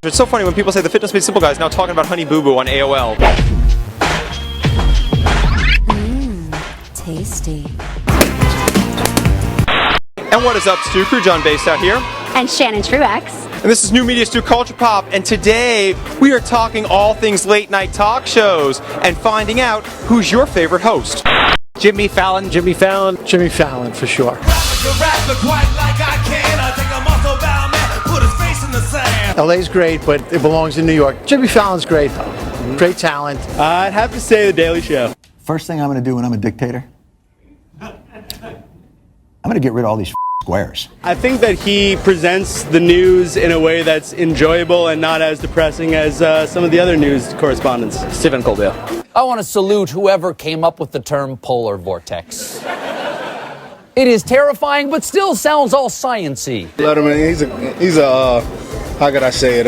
It's so funny when people say the Fitness Made Simple guy is now talking about Honey Boo Boo on AOL. Tasty. And what is up, Stu Crew? John Basedow here. And Shannon Truax. And this is New Media Stu Culture Pop, and today we are talking all things late night talk shows and finding out who's your favorite host. Jimmy Fallon. Jimmy Fallon. Jimmy Fallon, for sure. LA's great, but it belongs in New York. Jimmy Fallon's great, though. Great talent. I'd have to say The Daily Show. First thing I'm going to do when I'm a dictator, I'm going to get rid of all these squares. I think that he presents the news in a way that's enjoyable and not as depressing as some of the other news correspondents. Stephen Colbert. I want to salute whoever came up with the term polar vortex. It is terrifying, but still sounds all science-y. Letterman, he's a how could I say it?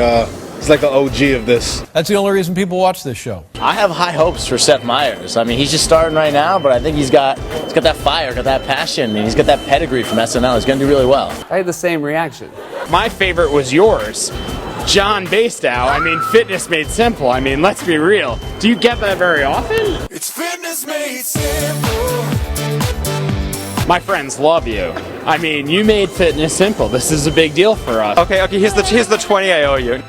He's like the OG of this. That's the only reason people watch this show. I have high hopes for Seth Meyers. I mean, he's just starting right now, but I think he's got that fire, got that passion, and he's got that pedigree from SNL. He's going to do really well. I had the same reaction. My favorite was yours, John Basedow. I mean, Fitness Made Simple. I mean, let's be real. Do you get that very often? It's Fitness Made Simple. My friends love you. I mean, you made fitness simple. This is a big deal for us. Okay, here's the 20 I owe you.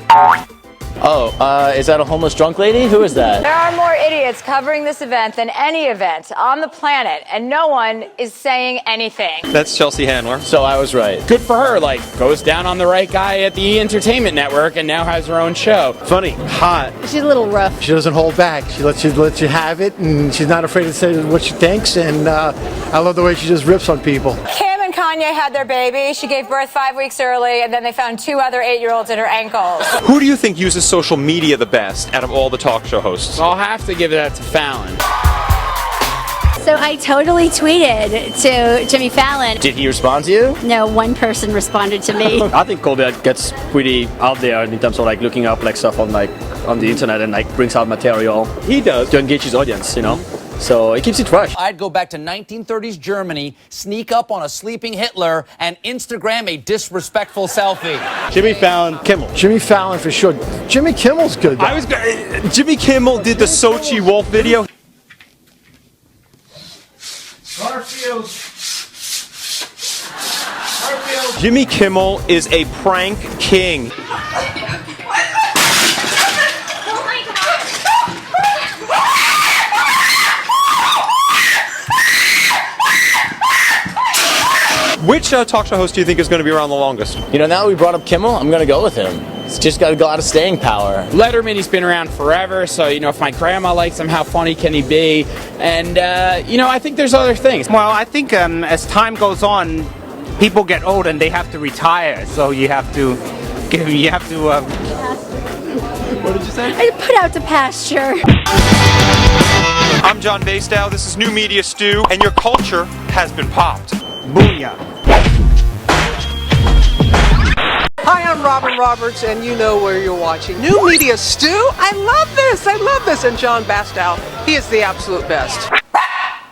Oh, is that a homeless drunk lady? Who is that? There are more idiots covering this event than any event on the planet, and no one is saying anything. That's Chelsea Handler. So I was right. Good for her. Like, goes down on the right guy at the Entertainment Network and now has her own show. Funny, hot. She's a little rough. She doesn't hold back. She lets you have it, and she's not afraid to say what she thinks, and I love the way she just rips on people. Kim and Kanye had their baby. She gave birth 5 weeks early, and then they found 2 other 8-year-olds in her ankles. Who do you think uses social media the best out of all the talk show hosts? I'll have to give that to Fallon. So I totally tweeted to Jimmy Fallon. Did he respond to you? No, one person responded to me. I think Colbert gets pretty out there in terms of like looking up like stuff on the internet and like brings out material. He does. To engage his audience, you know. So it keeps it fresh. I'd go back to 1930s Germany, sneak up on a sleeping Hitler, and Instagram a disrespectful selfie. Jimmy Fallon. Kimmel. Jimmy Fallon for sure. Jimmy Kimmel's good, though. Jimmy Kimmel did the Sochi Wolf video. Jimmy Kimmel is a prank king. Which talk show host do you think is going to be around the longest? You know, now that we brought up Kimmel, I'm going to go with him. He's just got a lot of staying power. Letterman, he's been around forever, so, you know, if my grandma likes him, how funny can he be? And, you know, I think there's other things. Well, I think as time goes on, people get old and they have to retire, so you have to What did you say? I put out to pasture. I'm John Basedow, this is New Media Stu, and your culture has been popped. booyah. Hi, I'm Robin Roberts, and you know where you're watching New Media Stu. I love this, and John Basedow, he is the absolute best.